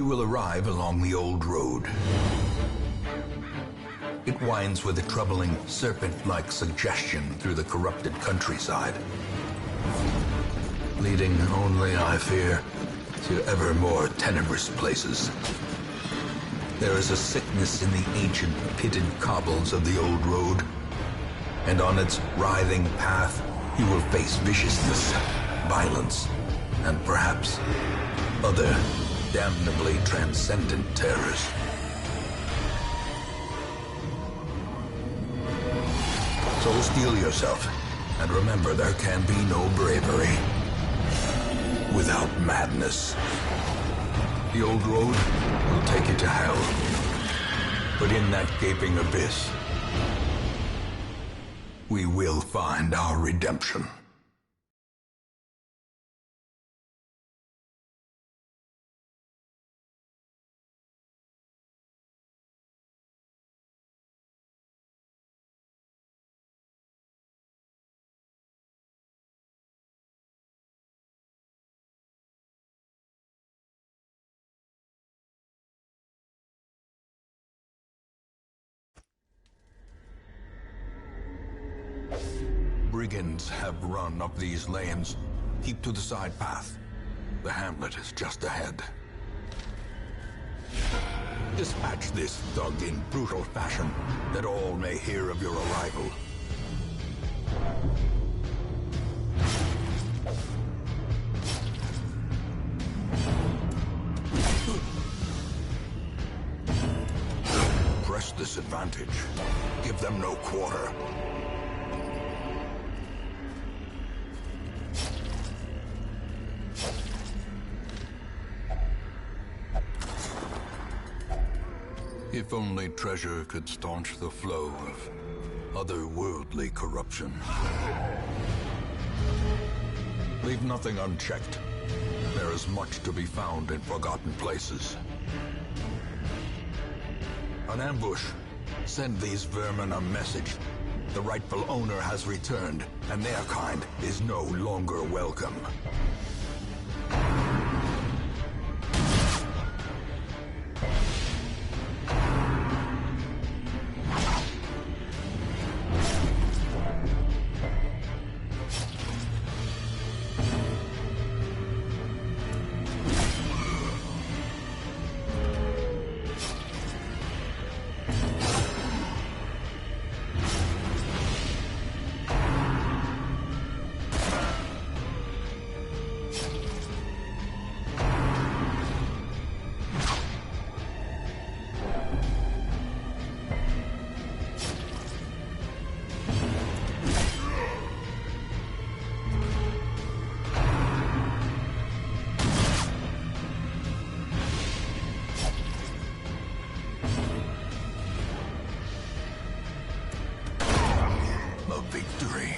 You will arrive along the old road. It winds with a troubling, serpent-like suggestion through the corrupted countryside, leading only, I fear, to ever more tenebrous places. There is a sickness in the ancient, pitted cobbles of the old road, and on its writhing path, you will face viciousness, violence, and perhaps other damnably transcendent terrors. So steel yourself, and remember there can be no bravery without madness. The old road will take you to hell, but in that gaping abyss, we will find our redemption. Brigands have run up these lanes. Keep to the side path. The hamlet is just ahead. Dispatch this thug in brutal fashion, that all may hear of your arrival. Press this advantage. Give them no quarter. If only treasure could staunch the flow of otherworldly corruption. Leave nothing unchecked. There is much to be found in forgotten places. An ambush. Send these vermin a message. The rightful owner has returned, and their kind is no longer welcome. Victory.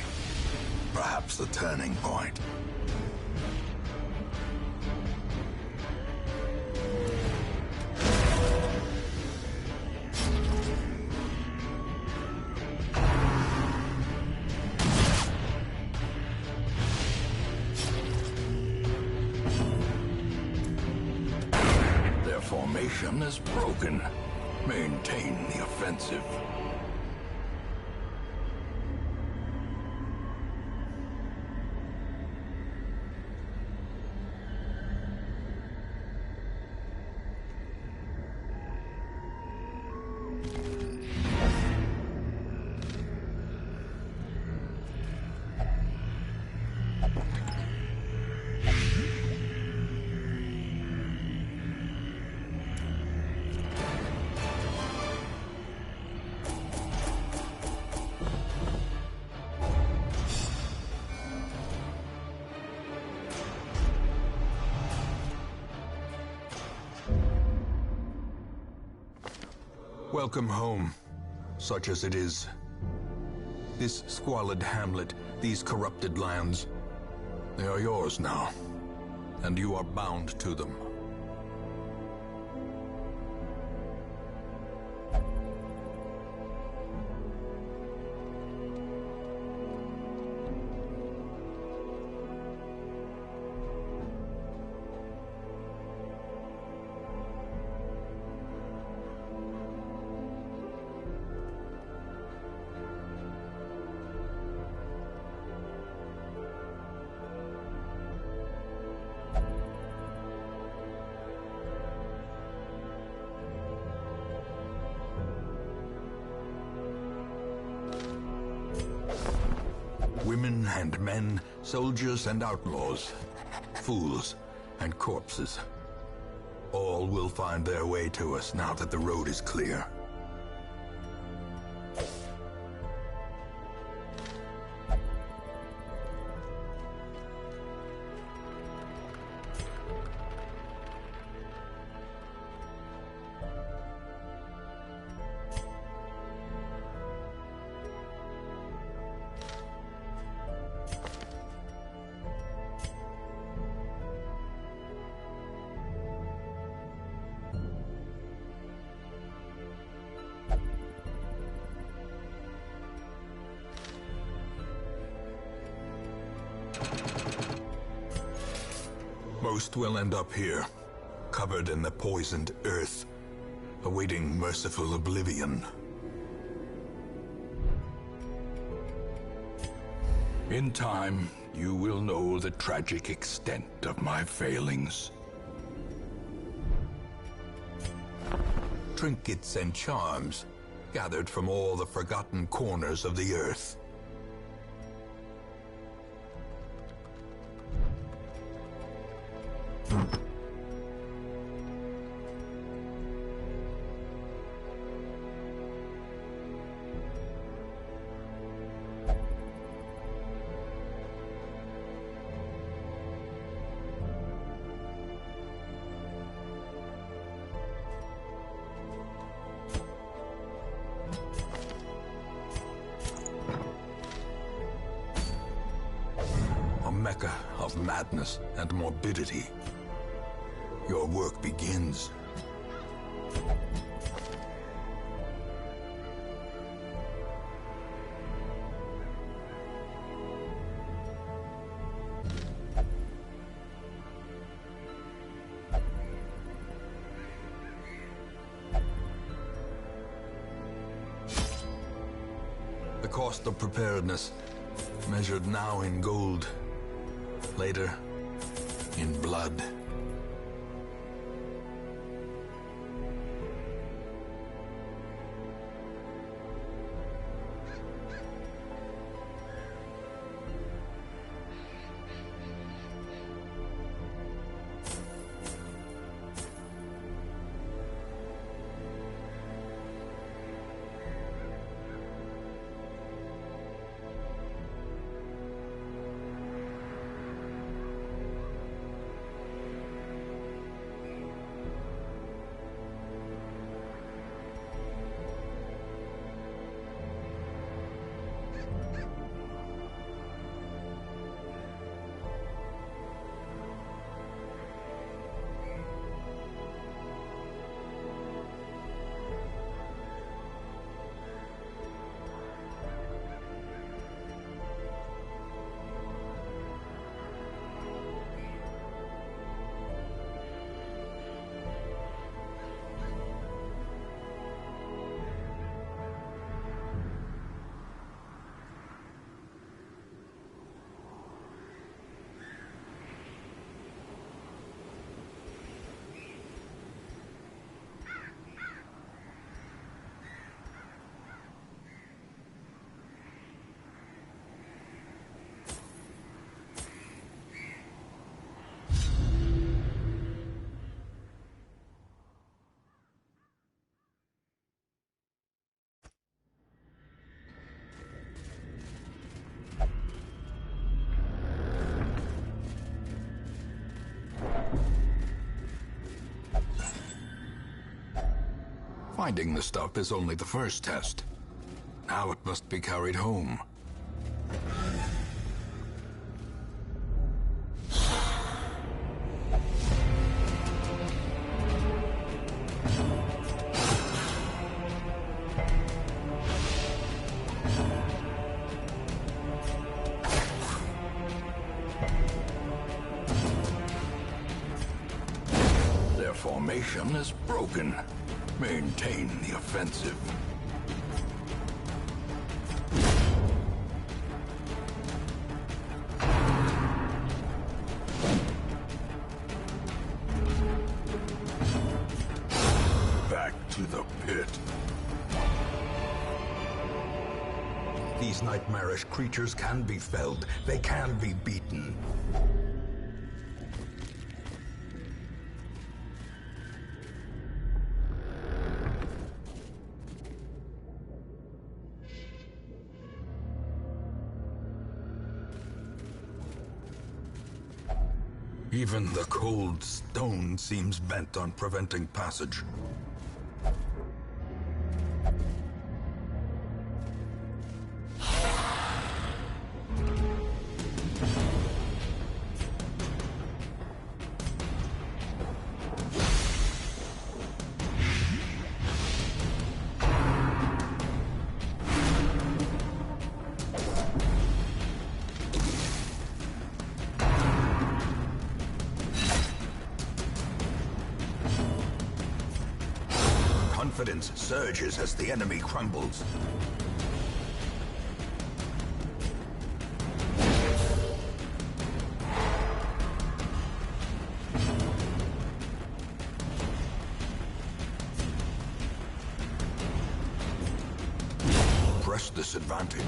Perhaps the turning point. Their formation is broken. Maintain the offensive. Welcome home, such as it is. This squalid hamlet, these corrupted lands, they are yours now, and you are bound to them. Women and men, soldiers and outlaws, fools and corpses. All will find their way to us now that the road is clear. Most will end up here, covered in the poisoned earth, awaiting merciful oblivion. In time, you will know the tragic extent of my failings. Trinkets and charms, gathered from all the forgotten corners of the earth. Mecca of madness and morbidity. Your work begins. The cost of preparedness, measured now in gold, later, in blood. Finding the stuff is only the first test. Now it must be carried home. Their formation is broken. Maintain the offensive. Back to the pit. These nightmarish creatures can be felled. They can be beaten. Even the cold stone seems bent on preventing passage. Confidence surges as the enemy crumbles. Press this advantage.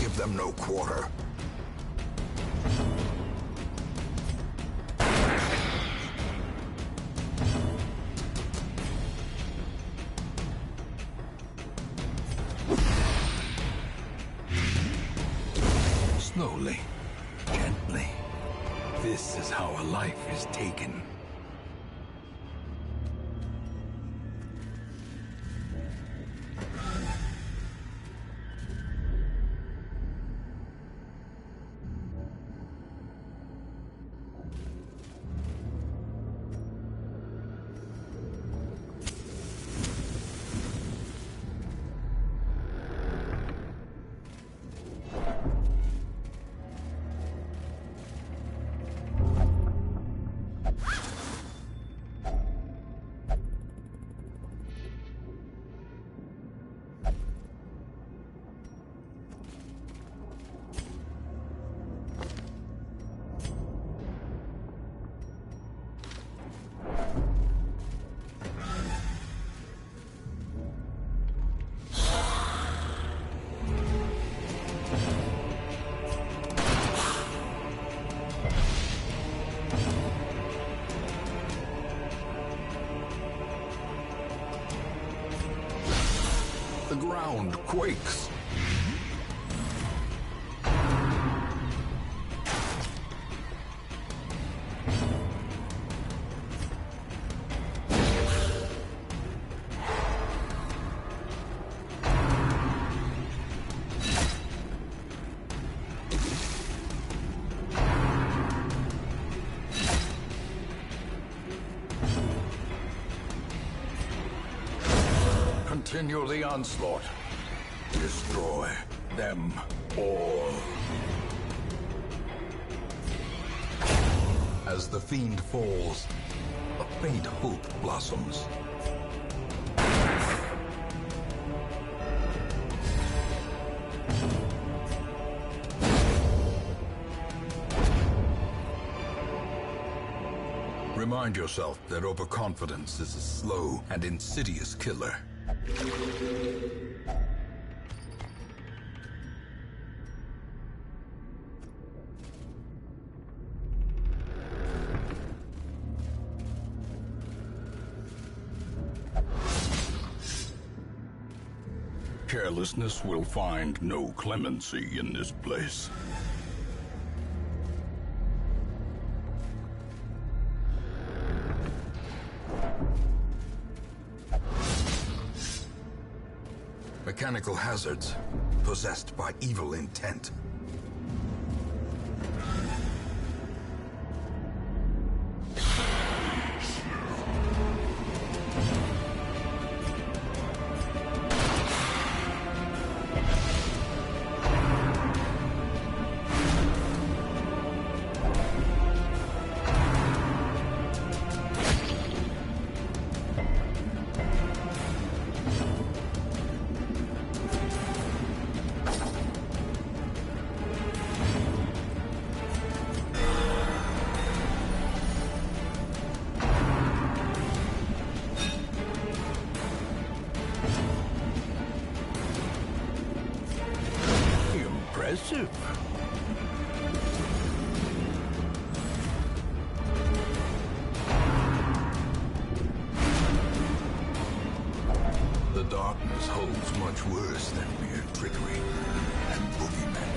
Give them no quarter. Slowly, gently. This is how a life is taken. The ground quakes. Continue the onslaught. Destroy them all. As the fiend falls, a faint hope blossoms. Remind yourself that overconfidence is a slow and insidious killer. Carelessness will find no clemency in this place. Mechanical hazards, possessed by evil intent. soup. The darkness holds much worse than mere trickery and boogeymen.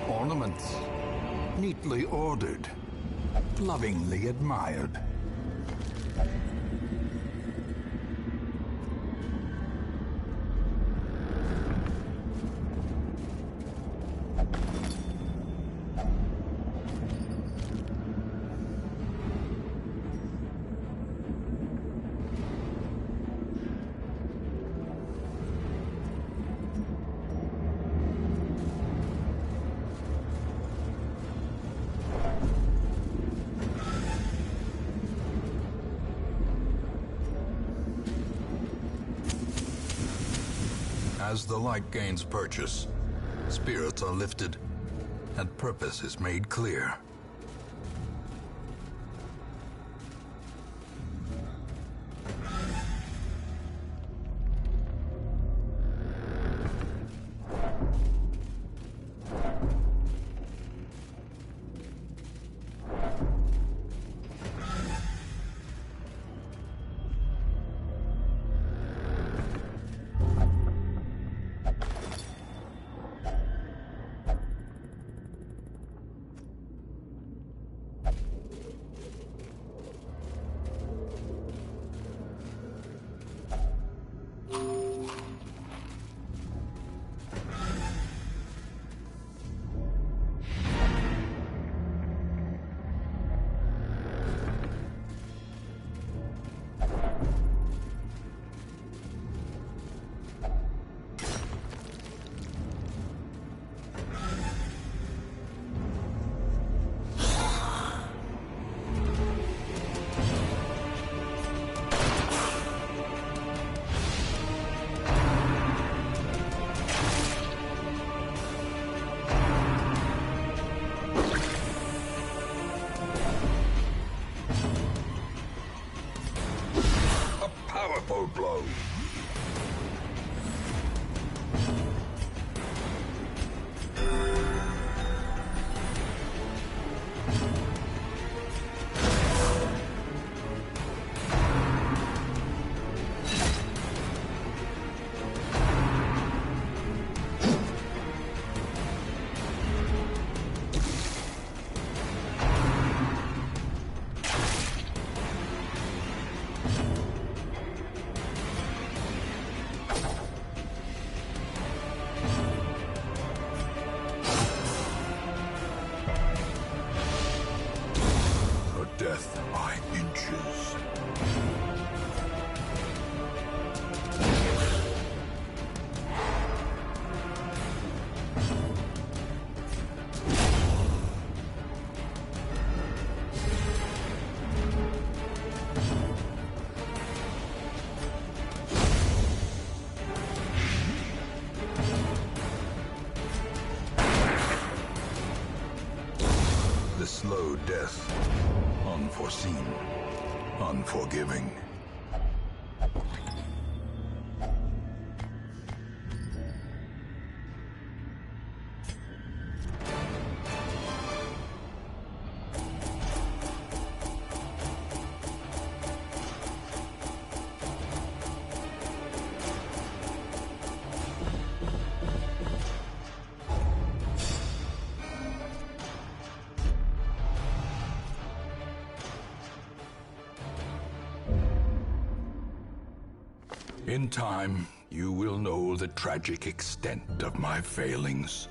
Ornaments, neatly ordered, lovingly admired. As the light gains purchase, spirits are lifted, and purpose is made clear. Powerful blow. Death by inches. The slow death. Unforeseen, unforgiving. In time, you will know the tragic extent of my failings.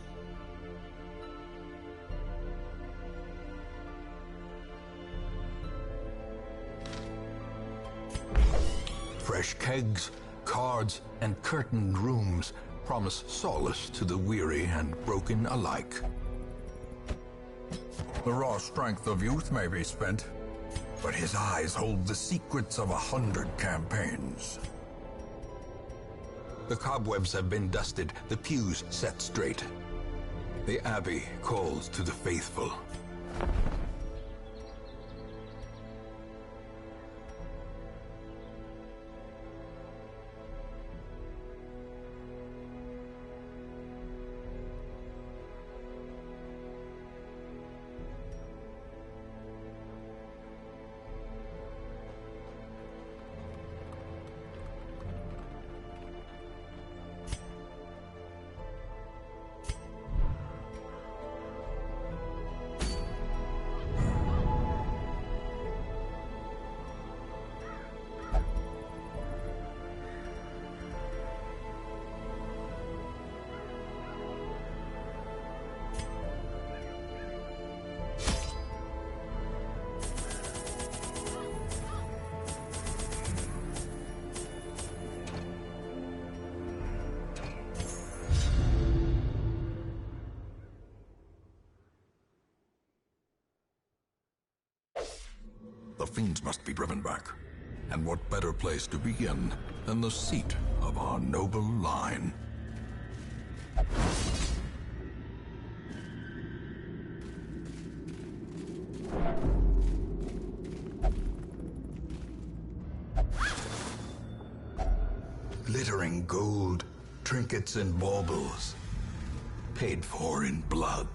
Fresh kegs, cards, and curtained rooms promise solace to the weary and broken alike. The raw strength of youth may be spent, but his eyes hold the secrets of 100 campaigns. The cobwebs have been dusted, the pews set straight. The Abbey calls to the faithful. The fiends must be driven back. And what better place to begin than the seat of our noble line? Glittering gold, trinkets and baubles, paid for in blood.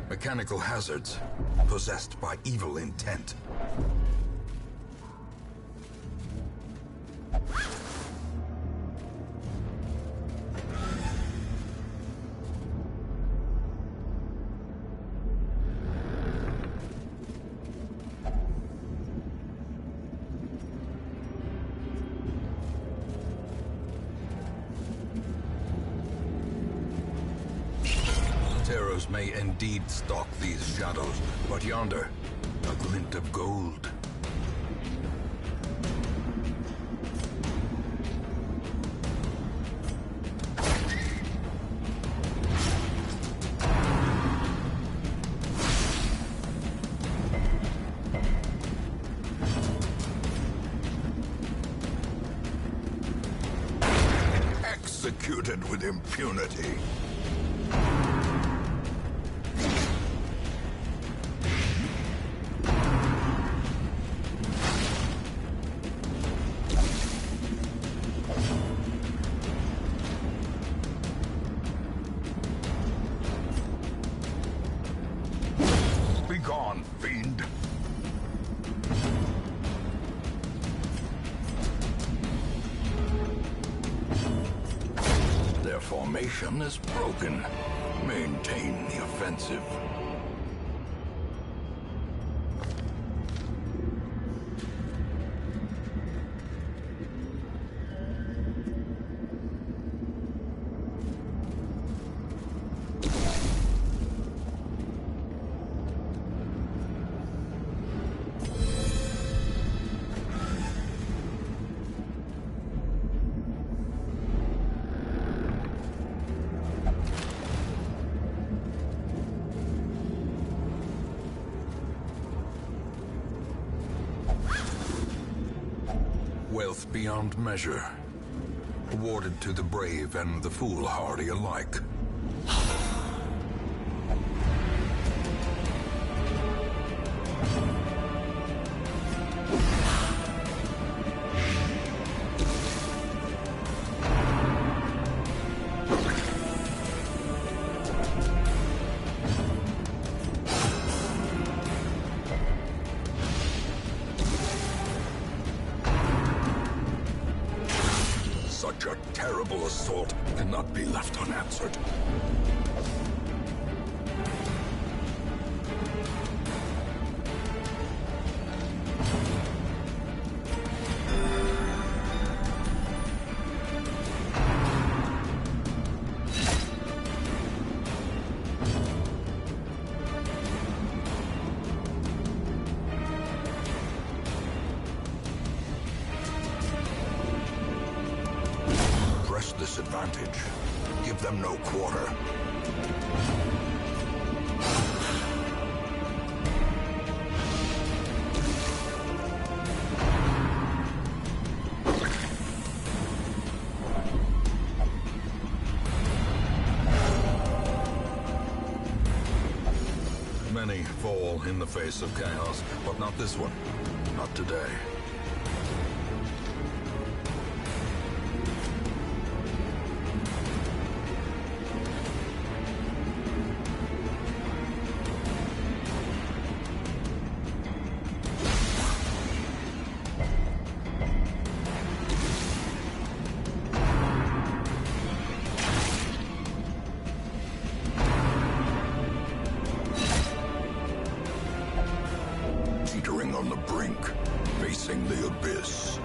Mechanical hazards, possessed by evil intent. Terrors may indeed stalk these shadows, but yonder, a glint of gold. Executed with impunity. Begone, fiend! Their formation is broken. Maintain the offensive. Wealth beyond measure, awarded to the brave and the foolhardy alike. Such a terrible assault cannot be left unanswered. disadvantage. Give them no quarter. Many fall in the face of chaos, but not this one. Not today. Teetering on the brink, facing the abyss.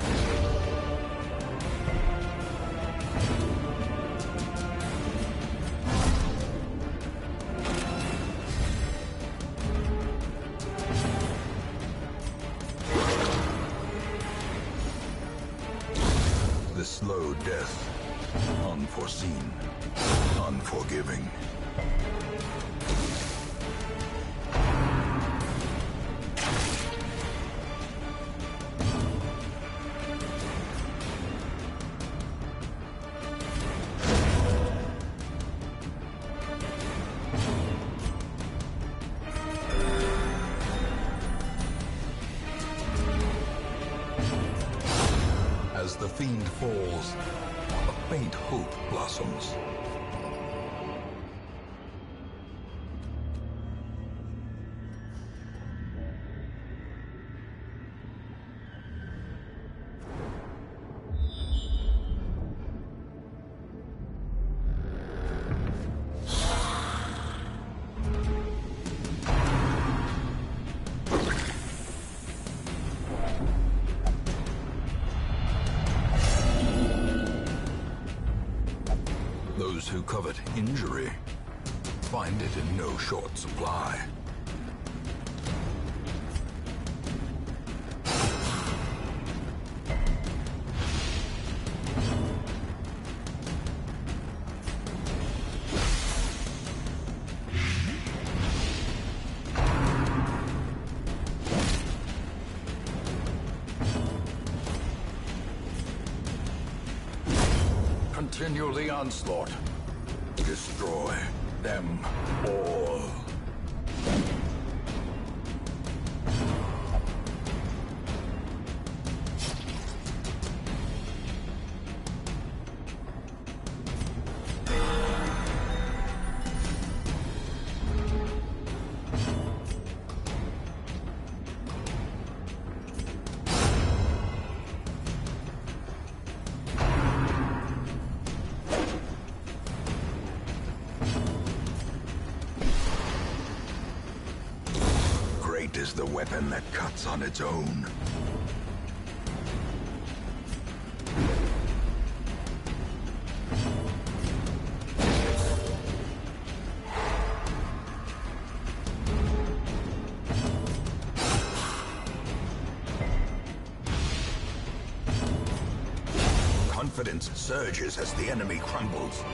The slow death, unforeseen, unforgiving. As the fiend falls, a faint hope blossoms. Those who covet injury find it in no short supply. Continue the onslaught. Destroy them all. Great is the weapon that cuts on its own. Confidence surges as the enemy crumbles.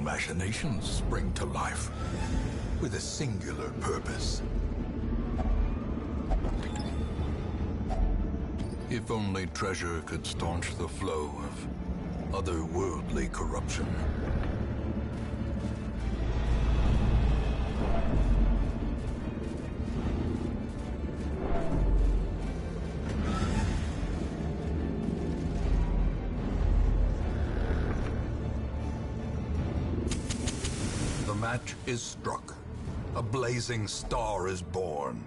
machinations spring to life with a singular purpose. If only treasure could staunch the flow of otherworldly corruption. The match is struck. A blazing star is born.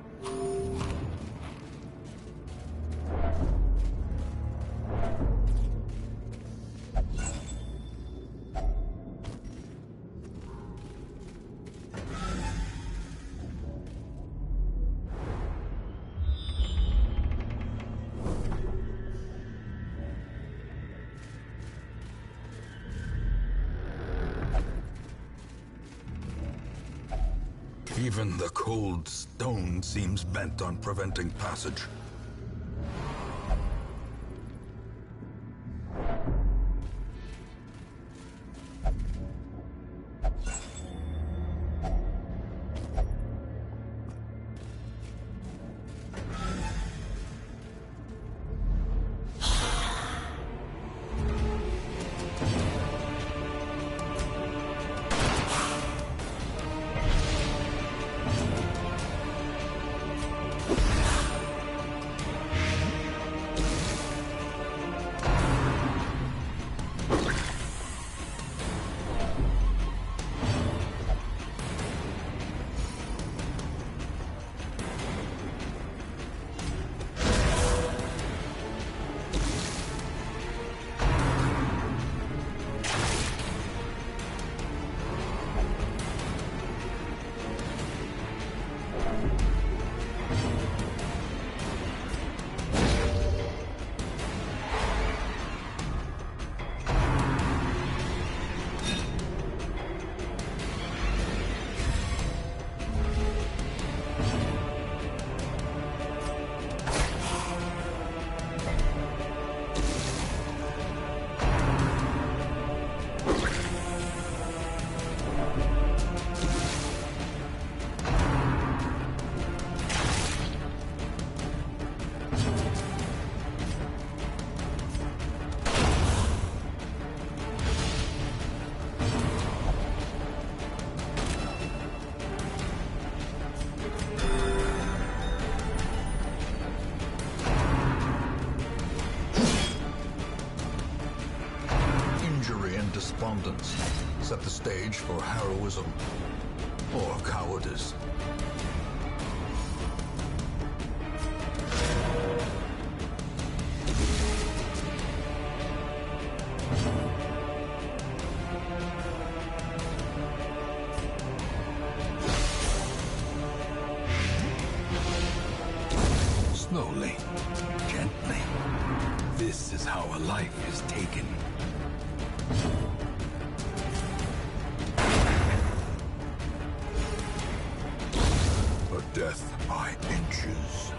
Even the cold stone seems bent on preventing passage. Despondence set the stage for heroism or cowardice. Slowly, gently. This is how a life is taken. Death by inches.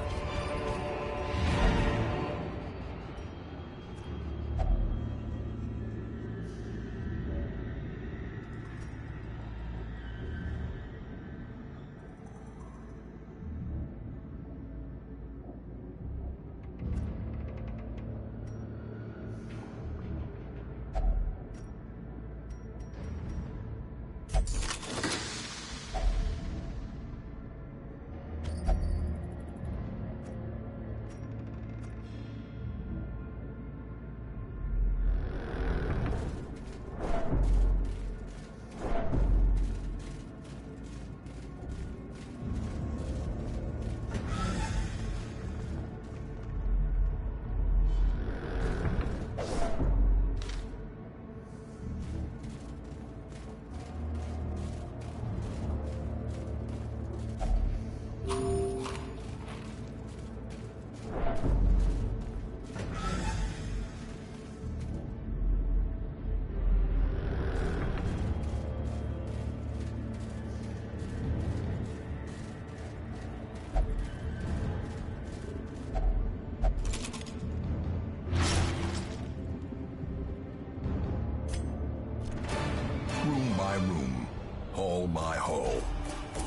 room by room, hall by hall,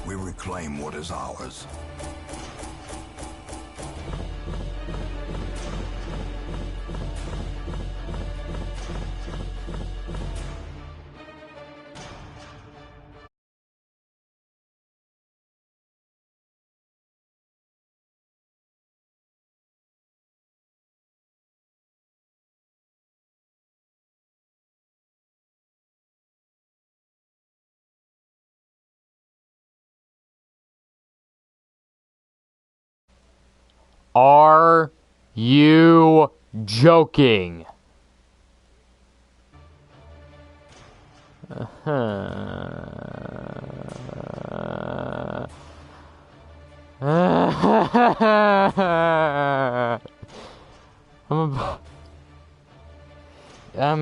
we reclaim what is ours. Are you joking? I'm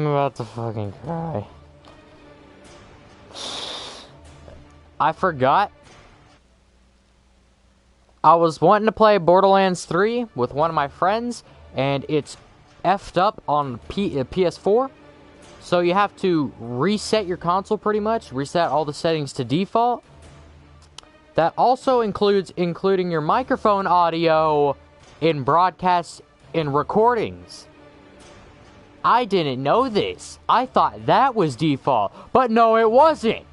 about to fucking cry. I forgot. I was wanting to play Borderlands 3 with one of my friends, and it's effed up on PS4. So you have to reset your console pretty much, reset all the settings to default. That also includes including your microphone audio in broadcasts and recordings. I didn't know this. I thought that was default, but no, it wasn't.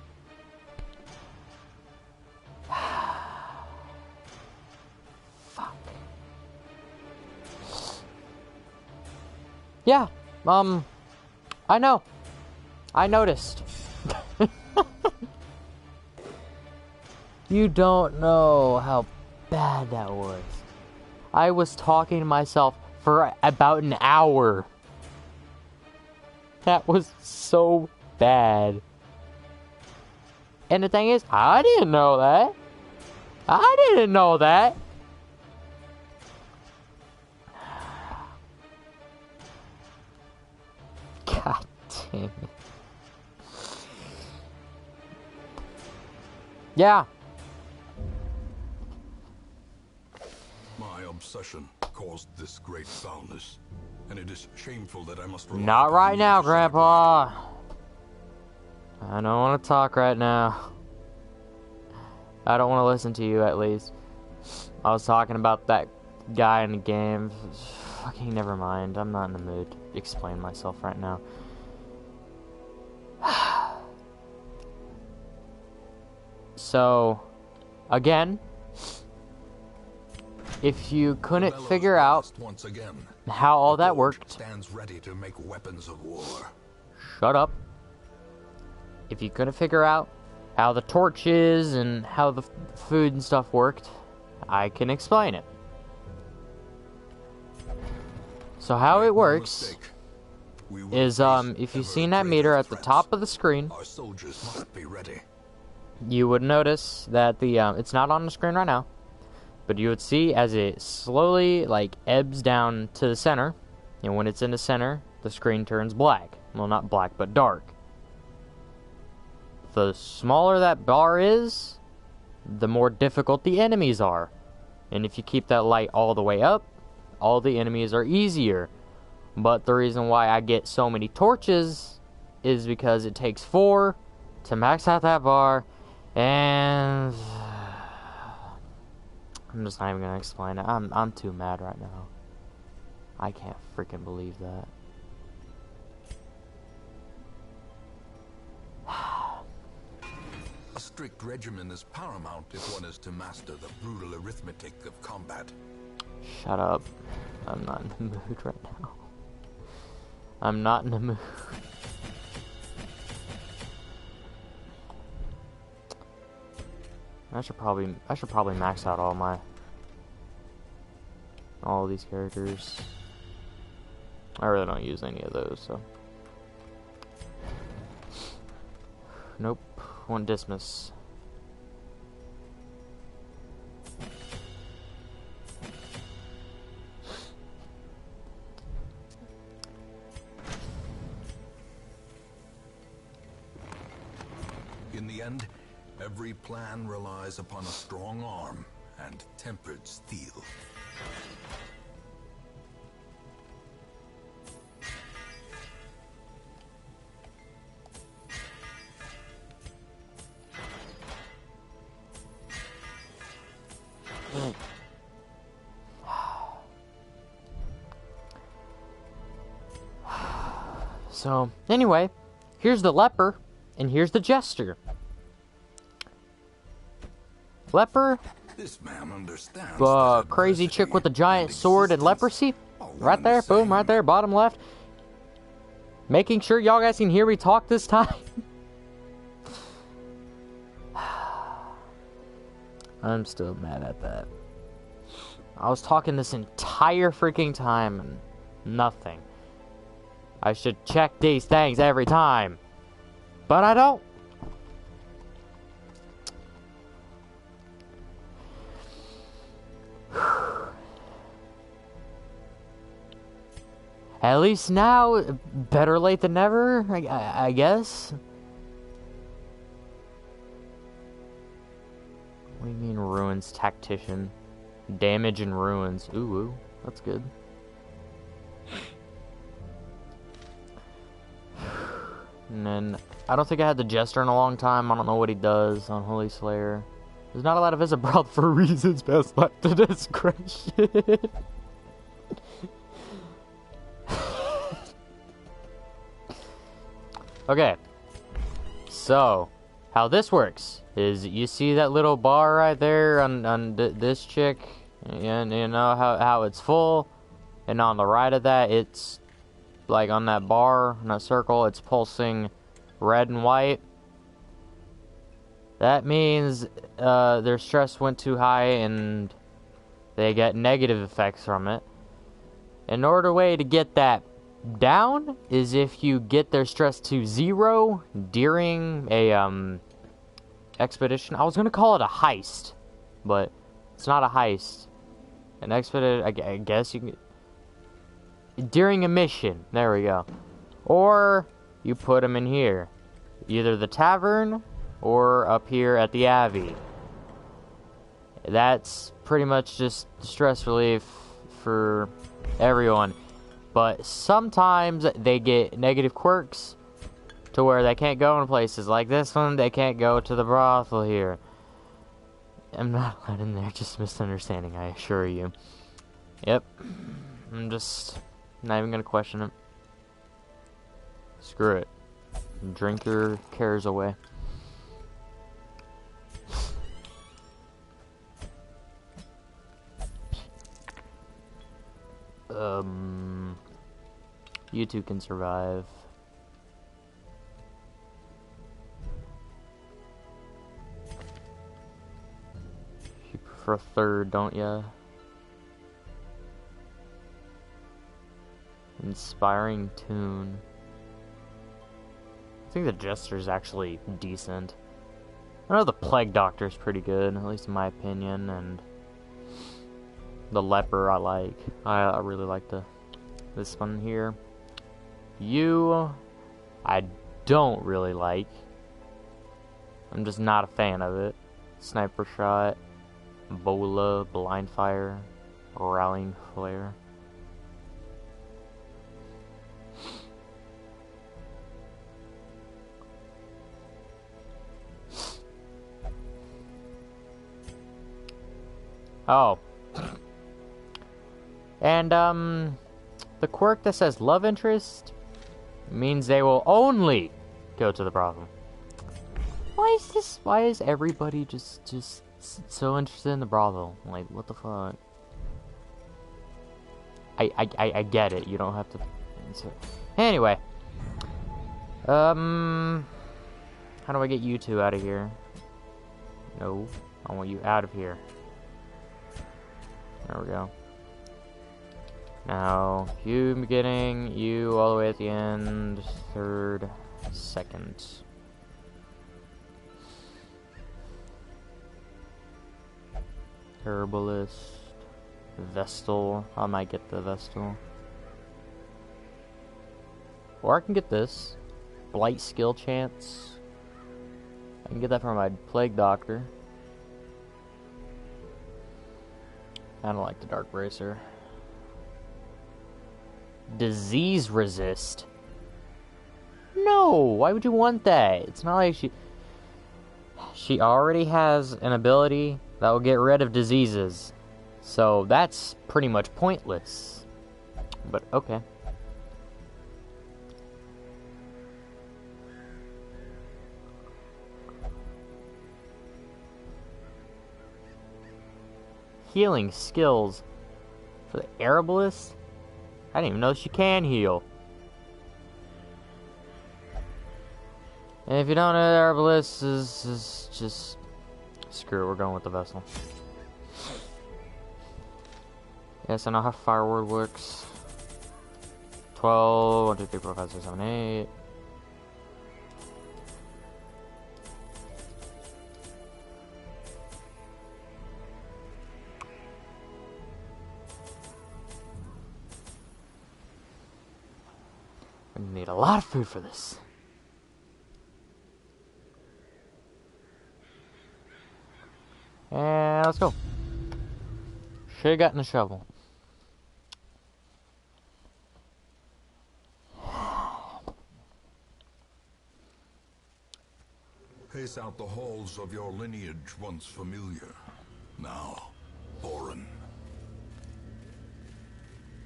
Fuck. Yeah, I know. I noticed. You don't know how bad that was. I was talking to myself for about an hour. That was so bad. And the thing is, I didn't know that. I didn't know that. God damn it. Yeah. My obsession caused this great foulness, and it is shameful that I must rely Not upon right you now, to set it right. Grandpa. I don't want to talk right now. I don't want to listen to you, at least. I was talking about that guy in the game. Fucking never mind. I'm not in the mood to explain myself right now. So, again, if you couldn't figure out once again, how all that worked, stands ready to make weapons of war. shut up. If you couldn't figure out how the torches and how the food and stuff worked, I can explain it. So how it works is, if you've seen that meter at the top of the screen, Our soldiers must be ready. you would notice that the, it's not on the screen right now, but you would see as it slowly, like, ebbs down to the center, and when it's in the center, the screen turns black. Well, not black, but dark. The smaller that bar is, the more difficult the enemies are. And if you keep that light all the way up, all the enemies are easier. But the reason why I get so many torches is because it takes 4 to max out that bar, and I'm just not even gonna explain it. I'm too mad right now. I can't freaking believe that. A strict regimen is paramount if one is to master the brutal arithmetic of combat. Shut up. I'm not in the mood right now. I'm not in the mood. I should probably max out all these characters. I really don't use any of those, so. Nope. One dismiss. In the end, every plan relies upon a strong arm and tempered steel. So, anyway, here's the leper, and here's the jester. Leper, This man understands. crazy chick with the giant sword and leprosy. Right there, boom, right there, bottom left. Making sure y'all guys can hear me talk this time. I'm still mad at that. I was talking this entire freaking time and nothing. I should check these things every time. But I don't. At least now, better late than never, I guess. What do you mean ruins tactician? Damage and ruins. Ooh, that's good. And then, I don't think I had the Jester in a long time. I don't know what he does on Holy Slayer. There's not a lot of Isabel for reasons best left to discretion. Okay, so how this works is you see that little bar right there on this chick, and you know how it's full, and on the right of that, it's like on that bar, in that circle, it's pulsing red and white. That means their stress went too high and they get negative effects from it. In order way to get that down is if you get their stress to 0 during a expedition. I was gonna call it a heist, but it's not a heist. An expedition, I guess you can, during a mission. There we go. Or you put them in here, either the tavern or up here at the Abbey. That's pretty much just stress relief for everyone. But sometimes they get negative quirks to where they can't go in places like this one. They can't go to the brothel here. I'm not allowed in there, just misunderstanding, I assure you. Yep. I'm just not even gonna question it. Screw it. Drink your cares away. You two can survive. You prefer third, don't ya? Inspiring tune. I think the Jester's actually decent. I know the Plague Doctor's pretty good, at least in my opinion, and the Leper I like. I really like this one here. You, I don't really like. I'm just not a fan of it. Sniper Shot, Bola, Blind Fire, Rallying Flare. Oh. And, the quirk that says love interest means they will only go to the brothel. Why is this? Why is everybody just so interested in the brothel? Like, what the fuck? I get it. You don't have to answer. Anyway. How do I get you two out of here? No. I want you out of here. There we go. Now, you beginning, you all the way at the end, third, second. Herbalist, Vestal, I might get the Vestal. Or I can get this, Blight Skill Chance. I can get that from my Plague Doctor. I don't like the Dark Bracer. Disease resist? No, why would you want that? It's not like she already has an ability that will get rid of diseases. So that's pretty much pointless. But okay. healing skills for the herbalist. I didn't even know she can heal. And if you don't know, the herbalist is just screw it. We're going with the vessel. Yes, I know how fireword works. 12, 1, 2, 3, 4, 5, 6, 7, 8. We need a lot of food for this. And let's go. Should've gotten a shovel. Pace out the halls of your lineage once familiar, now foreign.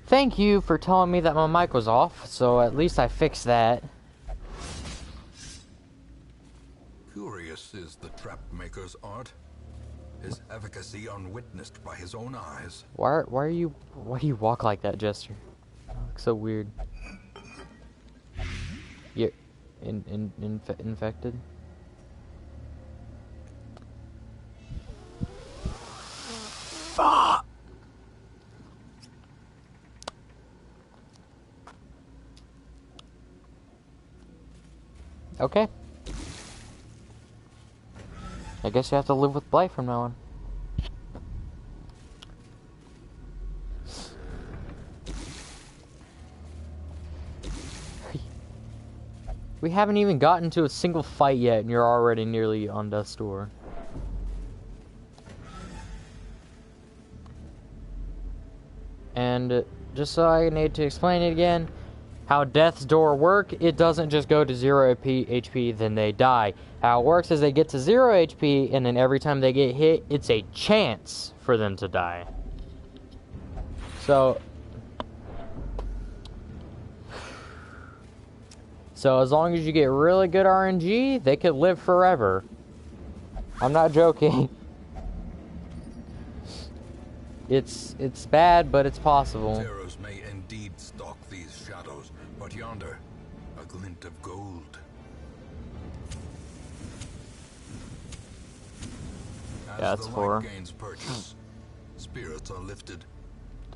Thank you for telling me that my mic was off, so at least I fixed that. Curious is the trap maker's art. His efficacy unwitnessed by his own eyes. Why do you walk like that, Jester? You look so weird. You're infected? Fuck! Okay. I guess you have to live with blight from now on. We haven't even gotten to a single fight yet, and you're already nearly on death's door. And just so I need to explain it again, how death's door work, it doesn't just go to 0 HP, then they die. How it works is they get to 0 HP, and then every time they get hit, it's a chance for them to die. So as long as you get really good RNG, they could live forever. I'm not joking. It's bad, but it's possible. Terrors may indeed stalk these shadows, but yonder, a glint of gold. As Yeah, that's the for. light gains purchase, spirits are lifted,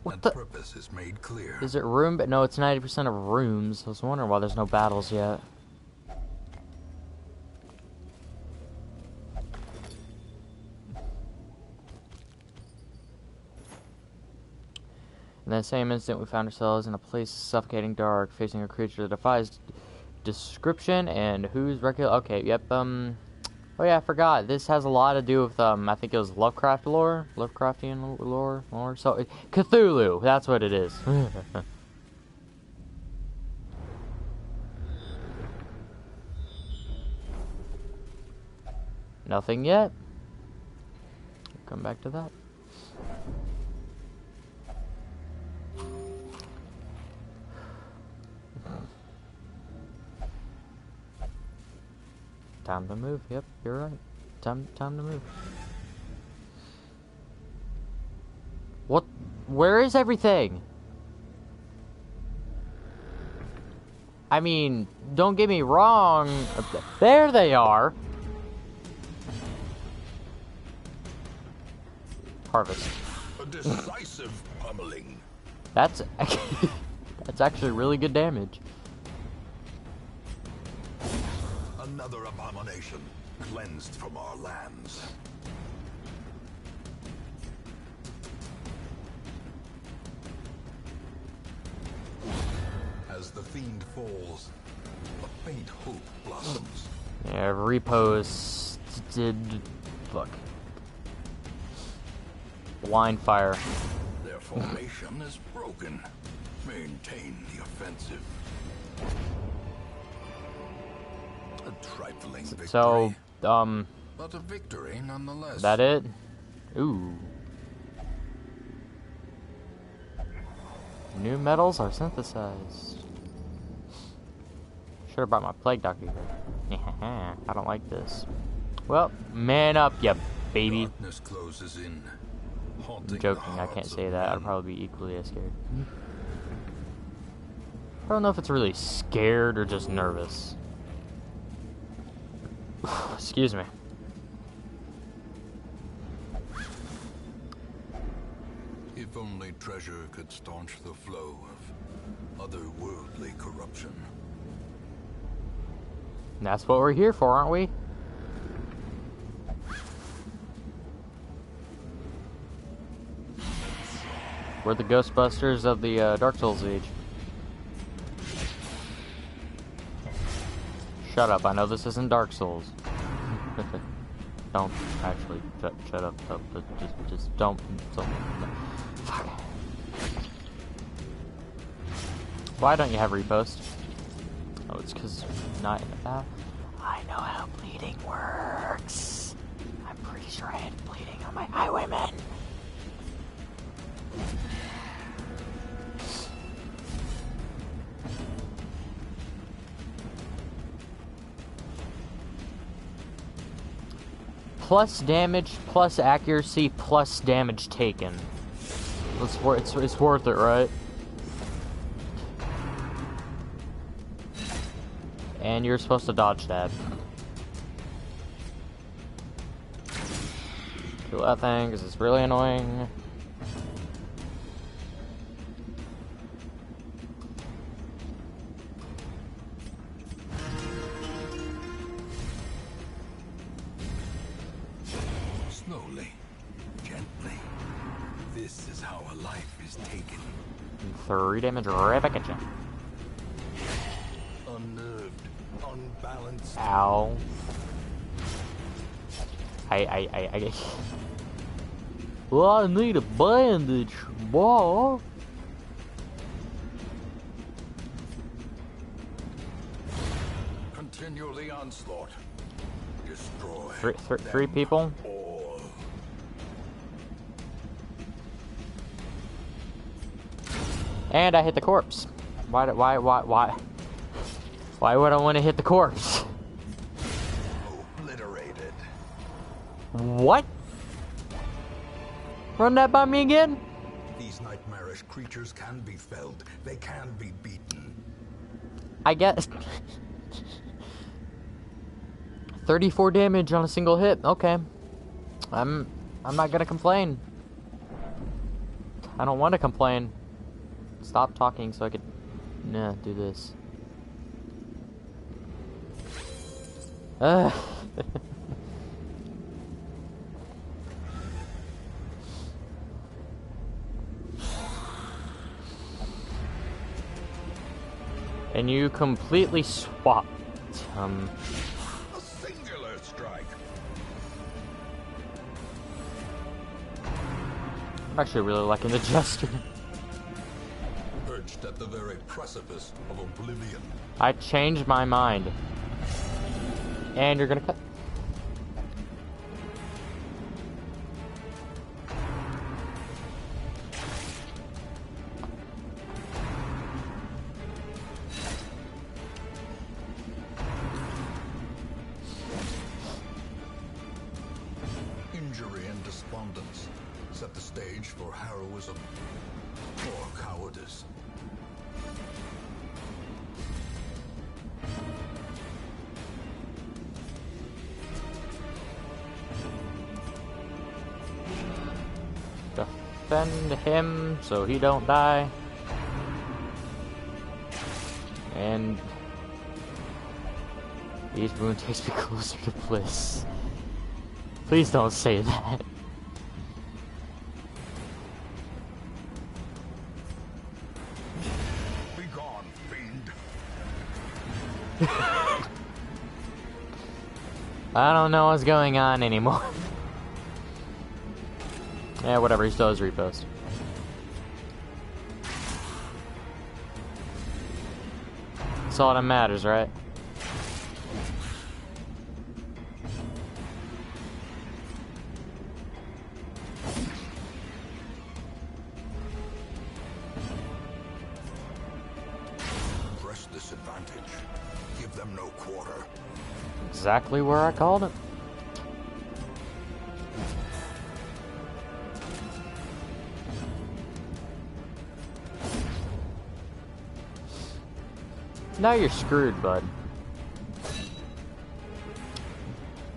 What and the? purpose is made clear. Is it room? But no, it's 90% of rooms. I was wondering why there's no battles yet. In that same instant, we found ourselves in a place suffocating dark, facing a creature that defies description and who's regular. Okay, yep. Oh yeah, I forgot. This has a lot to do with I think it was Lovecraft lore, Lovecraftian lore. So Cthulhu. That's what it is. Nothing yet. Come back to that. Time to move. Yep, you're right. Time to move. What? Where is everything? I mean, don't get me wrong. There they are. Harvest. A decisive pummeling. That's actually really good damage. Another abomination cleansed from our lands. As the fiend falls, a faint hope blossoms. Yeah, repos did. Look. Blind fire. Their formation is broken. Maintain the offensive. A trifling victory. So, But a victory nonetheless. that it? Ooh. New metals are synthesized. Should have brought my plague doctor here. I don't like this. Well, man up, ya baby. Darkness closes in. haunting I'm joking, the I can't hearts say of that. I'd men. probably be equally as scared. I don't know if it's really scared or just nervous. Excuse me. If only treasure could staunch the flow of otherworldly corruption. And that's what we're here for, aren't we? We're the Ghostbusters of the Dark Souls age. Shut up, I know this isn't Dark Souls. Don't actually shut up, just don't. Fuck. Why don't you have repost? Oh, it's because not in that. I know how bleeding works. I'm pretty sure I had bleeding on my highwayman. Plus damage, plus accuracy, plus damage taken. It's worth it, right? And you're supposed to dodge that. Kill that thing, because it's really annoying. Slowly, gently. This is how a life is taken. 3 damage right back at you. Unnerved, unbalanced. Ow. I Well, I need a bandage, boy. Continue the onslaught. Destroy. Three people. All. And I hit the corpse. Why would I want to hit the corpse? Obliterated. What? Run that by me again? These nightmarish creatures can be felled. They can be beaten. I guess. 34 damage on a single hit. Okay. I'm not gonna complain. I don't want to complain. Stop talking so I could do this. And you completely swapped. A singular strike. I'm actually really liking the Jester. Perched at the very precipice of oblivion. I changed my mind. And you're gonna cut. Injury and despondence set the stage for heroism or cowardice. Defend him so he don't die. And each wound takes me closer to bliss. Please don't say that. Be gone, fiend. I don't know what's going on anymore. Yeah, whatever, he still has repost. That's all that matters, right? Press this advantage. Give them no quarter. Exactly where I called it. Now you're screwed, bud.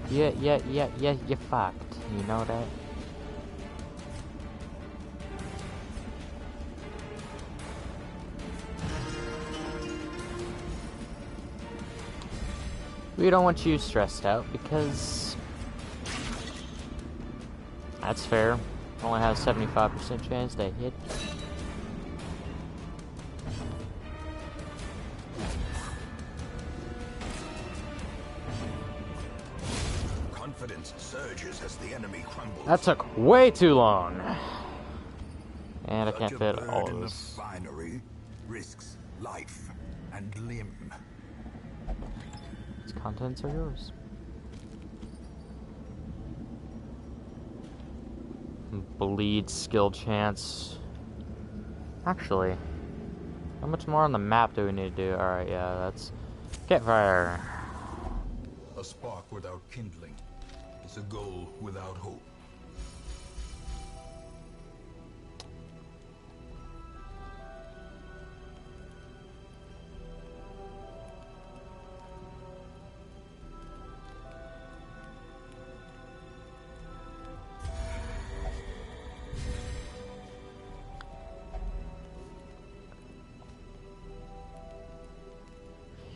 Yeah, you're fucked. You know that? We don't want you stressed out because that's fair. Only has 75% chance to hit. Confidence surges as the enemy crumbles. That took way too long. And I can't Such a fit all burden of of this. finery risks life and limb. Its contents are yours. Bleed skill chance. Actually, how much more on the map do we need to do? Alright, yeah, that's... Get fire. A spark without kindling is a goal without hope.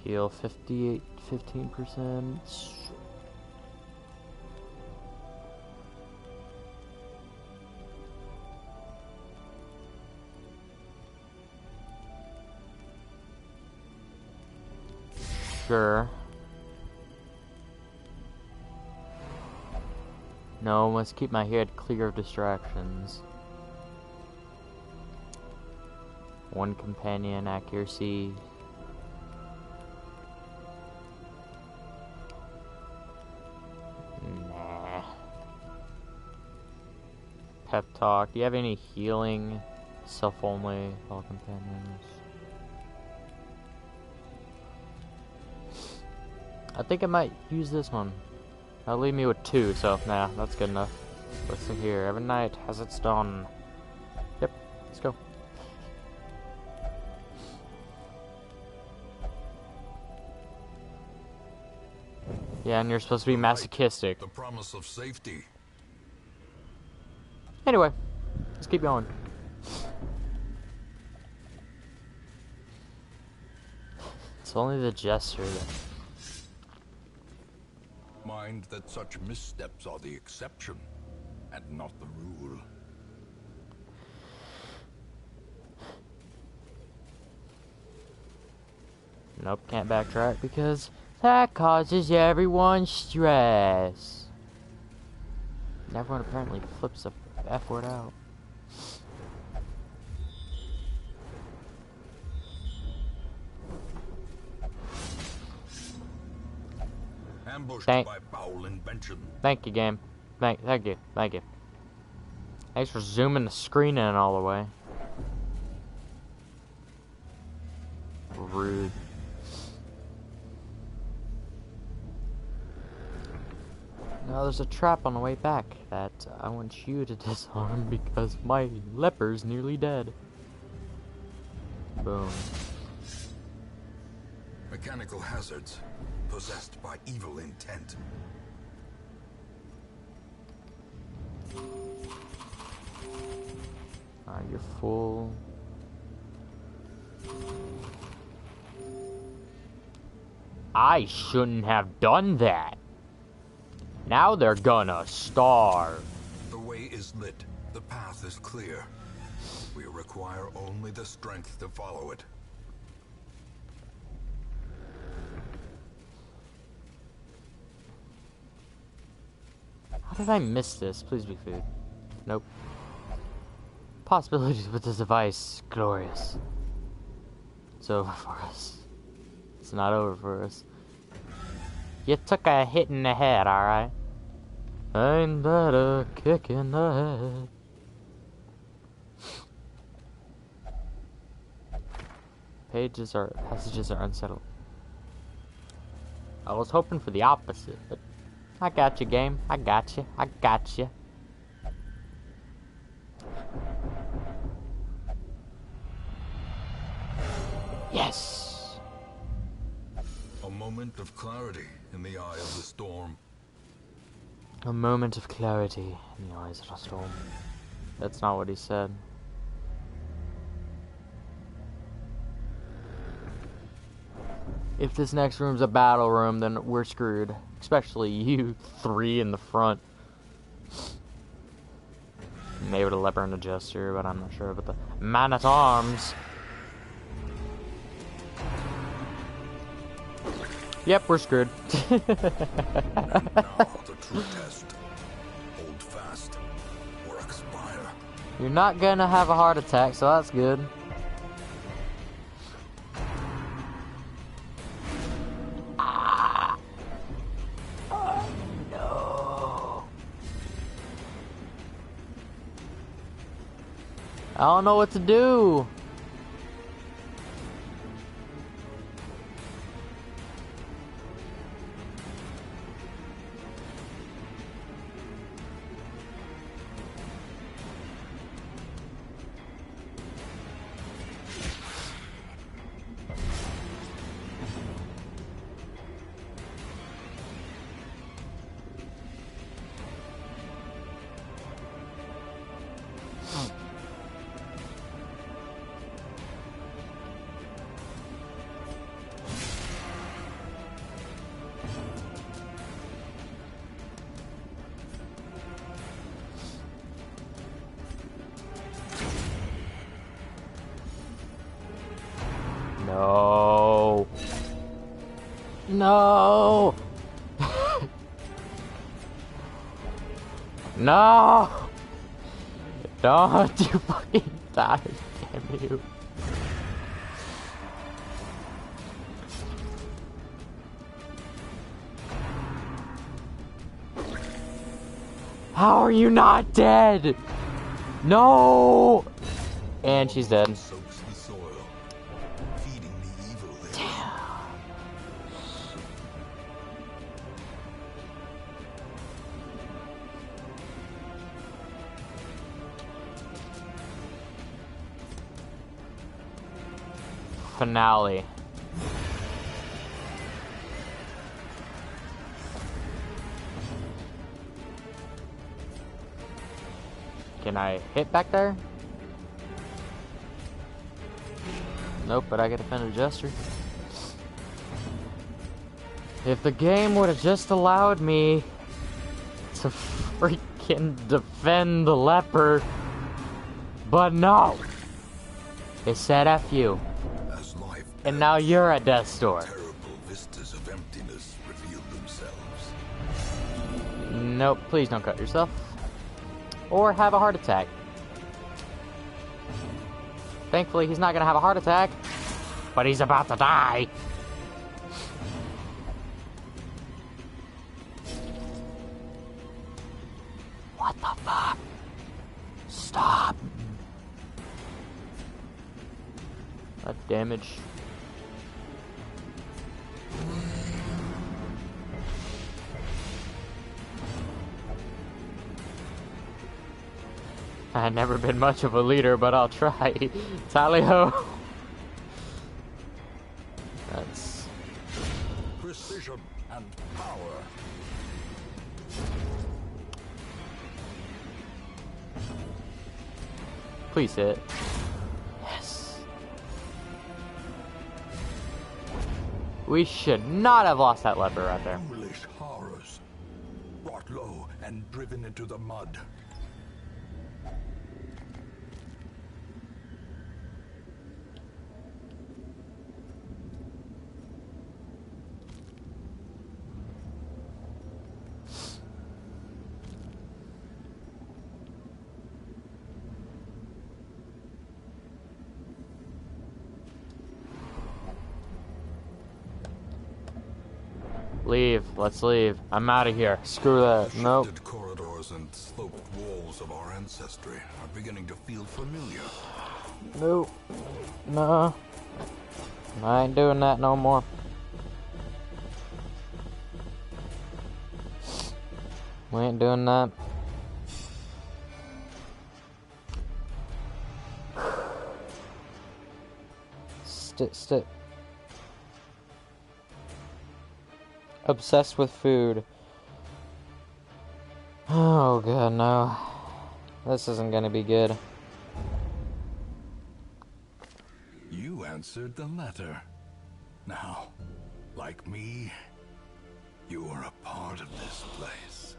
Heal 15%. Sure. No, must keep my head clear of distractions. One companion accuracy. Nah. Pep talk. Do you have any healing? Self only. All companions. I think I might use this one. That'll leave me with 2, so nah, that's good enough. What's in here? Every night has its dawn. Yep, let's go. Yeah, and you're supposed to be masochistic. The promise of safety. Anyway, let's keep going. It's only the gesture that... Mind that such missteps are the exception and not the rule. Nope, can't backtrack because that causes everyone stress. And everyone apparently flips the F word out. Ambushed Thank- by foul invention. Thank you, game. Thank you. Thanks for zooming the screen in all the way. Rude. Now there's a trap on the way back that I want you to disarm because my leper's nearly dead. Boom. Mechanical hazards possessed by evil intent. You're full. I shouldn't have done that. Now they're gonna starve. The way is lit. The path is clear. We require only the strength to follow it. How did I miss this? Please be food. Nope. Possibilities with this device, glorious. It's over for us. It's not over for us. You took a hit in the head, alright? Ain't that a kick in the head? Passages are unsettled. I was hoping for the opposite, but I got you, game. I got you. Yes! moment of clarity in the eye of the storm. A moment of clarity in the eyes of the storm. That's not what he said. If this next room's a battle room, then we're screwed. Especially you three in the front. Maybe the leper and the jester, but I'm not sure about the man-at-arms. Yep, we're screwed. And now the true test. Hold fast or expire. You're not gonna have a heart attack, so that's good. I don't know what to do. No. No. No. Don't you fucking die, damn you. How are you not dead? No. And she's dead. Soaks the soil, feeding the evil there. Finale. Can I hit back there? Nope, but I get to defend a jester. If the game would have just allowed me to freaking defend the leper. But no! It said F you. As life And now you're at death's door. terrible vistas of emptiness reveal themselves. Nope, please don't cut yourself. Or have a heart attack. Thankfully, he's not gonna have a heart attack. But he's about to die. What the fuck? Stop. That damage. I've never been much of a leader, but I'll try. Tally-ho. That's... Precision and power. Please hit. Yes. We should not have lost that leper right there. Foolish horrors. Brought low and driven into the mud. Leave. Let's leave. I'm out of here. Screw that. Nope. Shifted corridors and sloped walls of our ancestry are beginning to feel familiar. Nope. No. I ain't doing that no more. We ain't doing that. Stick. Obsessed with food. Oh god, no. This isn't gonna be good. You answered the letter. Now, like me, you are a part of this place.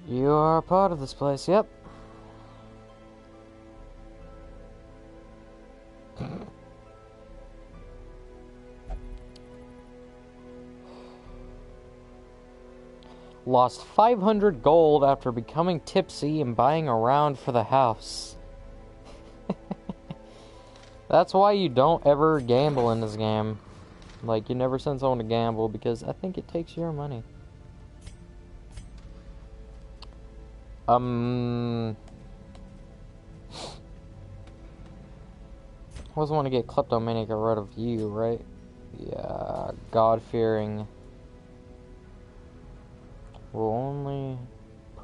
You are a part of this place, yep. Lost 500 gold after becoming tipsy and buying around for the house. That's why you don't ever gamble in this game. Like, you never send someone to gamble because I think it takes your money. I always want to get kleptomaniac rid of you, right? Yeah, God-fearing. Will only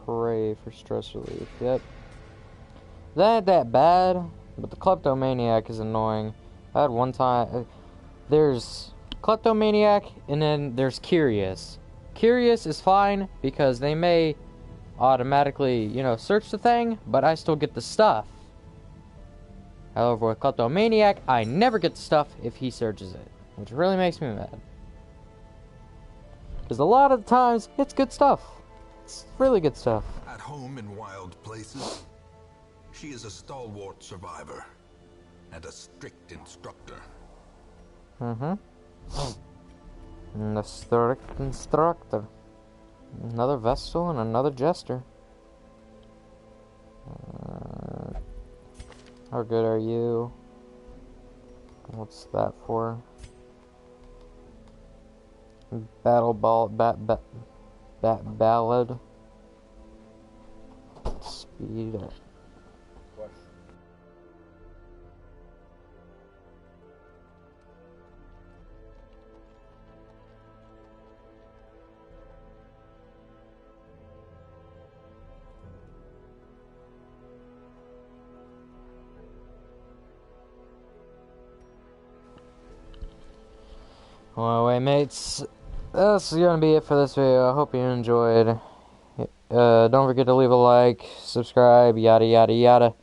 pray for stress relief. Yep. That ain't that bad, but the kleptomaniac is annoying. I had one time... There's kleptomaniac, and then there's curious. Curious is fine, because they may automatically, you know, search the thing, but I still get the stuff. However, with kleptomaniac, I never get the stuff if he searches it, which really makes me mad. Because a lot of the times, it's good stuff. It's really good stuff. At home in wild places, she is a stalwart survivor and a strict instructor. And a strict instructor. Another Vestal and another Jester. How good are you? What's that for? Battle ball, ballad. Speed. Well, anyway, mates, that's gonna be it for this video. I hope you enjoyed. Don't forget to leave a like, subscribe, yada yada yada.